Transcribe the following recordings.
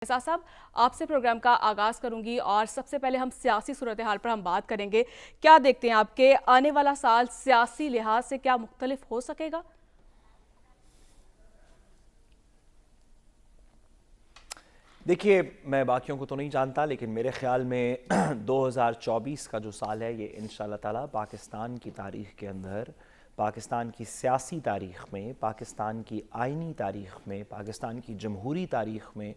احساس صاحب، آپ سے پروگرام کا آغاز کروں گی اور سب سے پہلے ہم سیاسی صورتحال پر ہم بات کریں گے. کیا دیکھتے ہیں آپ کے آنے والا سال سیاسی لحاظ سے کیا مختلف ہو سکے گا؟ دیکھیے، میں باقیوں کو تو نہیں جانتا، لیکن میرے خیال میں 2024 کا جو سال ہے یہ انشاءاللہ تعالی پاکستان کی تاریخ کے اندر، پاکستان کی سیاسی تاریخ میں، پاکستان کی آئینی تاریخ میں، پاکستان کی جمہوری تاریخ میں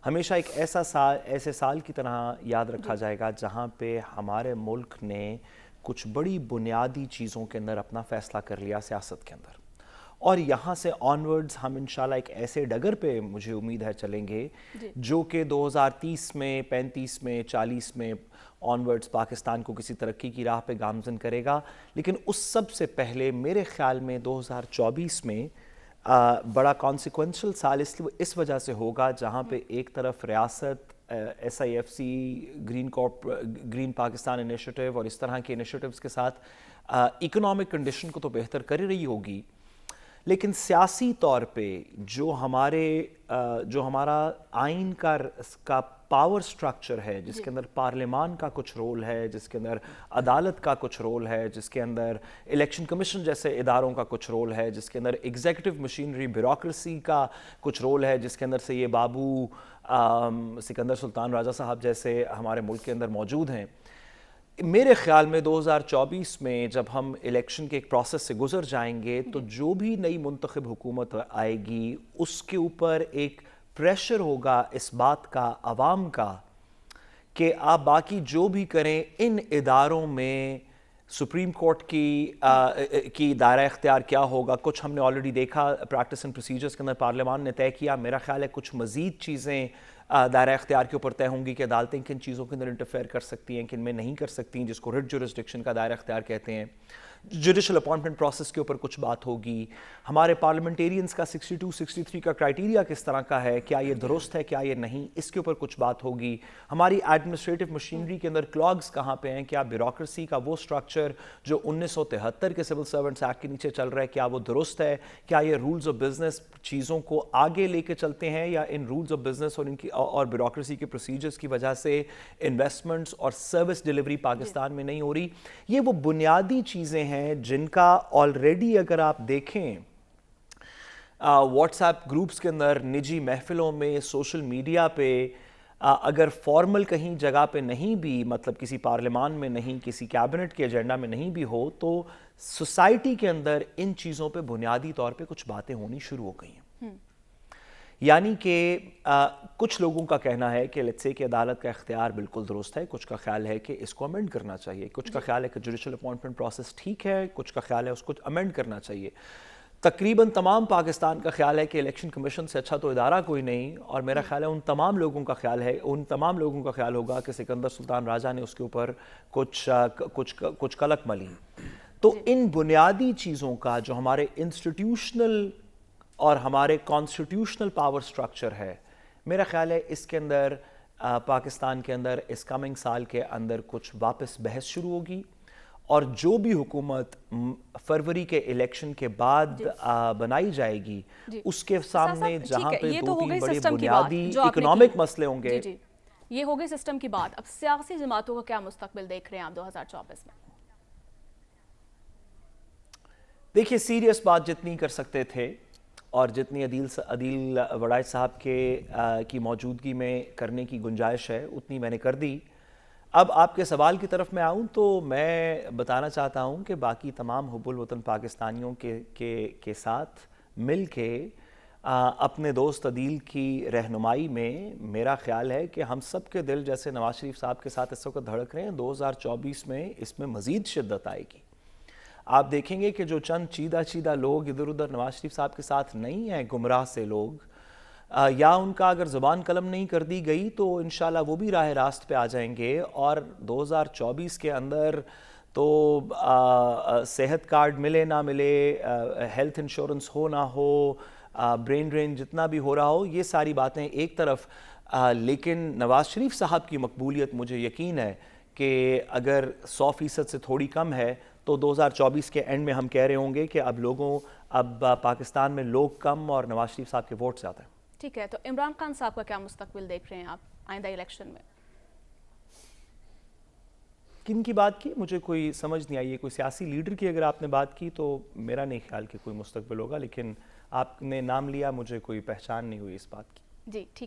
ہمیشہ ایک ایسے سال کی طرح یاد رکھا جائے گا جہاں پہ ہمارے ملک نے کچھ بڑی بنیادی چیزوں کے اندر اپنا فیصلہ کر لیا سیاست کے اندر، اور یہاں سے آنورڈز ہم انشاءاللہ ایک ایسے ڈگر پہ مجھے امید ہے چلیں گے جو کہ 2030 میں، 35 میں، 40 میں آنورڈز پاکستان کو کسی ترقی کی راہ پہ گامزن کرے گا. لیکن اس سب سے پہلے میرے خیال میں 2024 میں بڑا کانسیکوینشل سال اس وجہ سے ہوگا جہاں پہ ایک طرف ریاست S I F C, green Pakistan initiative اور اس طرح کے انیشیٹوز کے ساتھ اکنامک کنڈیشن کو تو بہتر کر رہی ہوگی، لیکن سیاسی طور پہ جو ہمارا آئین کا پاور سٹرکچر ہے، جس کے اندر پارلیمان کا کچھ رول ہے، جس کے اندر عدالت کا کچھ رول ہے، جس کے اندر الیکشن کمیشن جیسے اداروں کا کچھ رول ہے، جس کے اندر ایگزیکٹو مشینری بیوروکریسی کا کچھ رول ہے، جس کے اندر سے یہ بابو سکندر سلطان راجہ صاحب جیسے ہمارے ملک کے اندر موجود ہیں. میرے خیال میں 2024 میں جب ہم الیکشن کے ایک پروسیس سے گزر جائیں گے تو جو بھی نئی منتخب حکومت آئے گی اس کے اوپر ایک پریشر ہوگا اس بات کا، عوام کا، کہ آپ باقی جو بھی کریں ان اداروں میں سپریم کورٹ کی دائرہ اختیار کیا ہوگا. کچھ ہم نے آلریڈی دیکھا پریکٹس اینڈ پروسیجرز کے اندر پارلیمان نے طے کیا. میرا خیال ہے کچھ مزید چیزیں دائرہ اختیار کے اوپر طے ہوں گی کہ عدالتیں کن چیزوں کے اندر انٹرفیئر کر سکتی ہیں، کن میں نہیں کر سکتی ہیں، جس کو ریٹ جورسڈکشن کا دائرہ اختیار کہتے ہیں. جوڈیشل اپوائنٹمنٹ پروسیس کے اوپر کچھ بات ہوگی. ہمارے پارلیمنٹیرینز کا 62 63 کا کرائیٹیریا کس طرح کا ہے، کیا یہ درست ہے، کیا یہ نہیں، اس کے اوپر کچھ بات ہوگی. ہماری ایڈمنسٹریٹو مشینری کے اندر کلاگز کہاں پہ ہیں، کیا بیوروکریسی کا وہ سٹرکچر جو 1973 کے سول سرونٹس ایکٹ کے نیچے چل رہا ہے کیا وہ درست ہے، کیا یہ رولز آف بزنس چیزوں کو آگے لے کے چلتے ہیں، یا ان رولز آف بزنس اور بیوروکریسی کے پروسیجرز کی وجہ سے انویسٹمنٹس اور سروس ڈیلیوری پاکستان میں نہیں ہو رہی. یہ وہ بنیادی چیزیں ہیں جن کا آلریڈی اگر آپ دیکھیں واٹس ایپ گروپس کے اندر، نجی محفلوں میں، سوشل میڈیا پہ، اگر فارمل کہیں جگہ پہ نہیں بھی، مطلب کسی پارلیمان میں نہیں، کسی کیبنٹ کے ایجنڈا میں نہیں بھی ہو، تو سوسائٹی کے اندر ان چیزوں پہ بنیادی طور پہ کچھ باتیں ہونی شروع ہو گئی ہیں. یعنی کہ کچھ لوگوں کا کہنا ہے کہ لیٹس سے کہ عدالت کا اختیار بالکل درست ہے، کچھ کا خیال ہے کہ اس کو امینڈ کرنا چاہیے، کچھ کا خیال ہے کہ جوڈیشل اپوائنٹمنٹ پروسیس ٹھیک ہے، کچھ کا خیال ہے اس کو امینڈ کرنا چاہیے. تقریباً تمام پاکستان کا خیال ہے کہ الیکشن کمیشن سے اچھا تو ادارہ کوئی نہیں، اور میرا خیال ہے ان تمام لوگوں کا خیال ہوگا کہ سکندر سلطان راجہ نے اس کے اوپر کچھ کلک ملی. تو ان بنیادی چیزوں کا جو ہمارے انسٹیٹیوشنل اور ہمارے کانسٹیٹیوشنل پاور سٹرکچر ہے، میرا خیال ہے اس کے اندر پاکستان کے اندر اس کمنگ سال کے اندر کچھ واپس بحث شروع ہوگی، اور جو بھی حکومت فروری کے الیکشن کے بعد بنائی جائے گی اس کے سامنے جہاں پہ دو تین بڑے بنیادی اکنامک مسئلے ہوں گے. یہ ہو گئی سسٹم کی بات. اب سیاسی جماعتوں کا کیا مستقبل دیکھ رہے ہیں آپ 2024 میں؟ دیکھیے، سیریس بات جتنی کر سکتے تھے اور جتنی عدیل وڑائچ صاحب کی موجودگی میں کرنے کی گنجائش ہے اتنی میں نے کر دی. اب آپ کے سوال کی طرف میں آؤں تو میں بتانا چاہتا ہوں کہ باقی تمام حب الوطن پاکستانیوں کے ساتھ مل کے اپنے دوست عدیل کی رہنمائی میں میرا خیال ہے کہ ہم سب کے دل جیسے نواز شریف صاحب کے ساتھ اس وقت دھڑک رہے ہیں، 2024 میں اس میں مزید شدت آئے گی. آپ دیکھیں گے کہ جو چند چیدہ لوگ ادھر ادھر نواز شریف صاحب کے ساتھ نہیں ہیں، گمراہ سے لوگ، یا ان کا اگر زبان قلم نہیں کر دی گئی تو انشاءاللہ وہ بھی راہ راست پہ آ جائیں گے. اور 2024 کے اندر تو صحت کارڈ ملے نہ ملے، ہیلتھ انشورنس ہو نہ ہو، برین ڈرین جتنا بھی ہو رہا ہو، یہ ساری باتیں ایک طرف، لیکن نواز شریف صاحب کی مقبولیت مجھے یقین ہے کہ اگر 100% سے تھوڑی کم ہے تو 2024 کے اینڈ میں ہم کہہ رہے ہوں گے کہ اب پاکستان میں لوگ کم اور نواز شریف صاحب کے ووٹ زیادہ ہیں. ٹھیک ہے، تو عمران خان صاحب کا کیا مستقبل دیکھ رہے ہیں آپ آئندہ الیکشن میں؟ کن کی بات کی؟ مجھے کوئی سمجھ نہیں آئی. کوئی سیاسی لیڈر کی اگر آپ نے بات کی تو میرا نہیں خیال کہ کوئی مستقبل ہوگا، لیکن آپ نے نام لیا، مجھے کوئی پہچان نہیں ہوئی اس بات کی. جی ٹھیک ہے.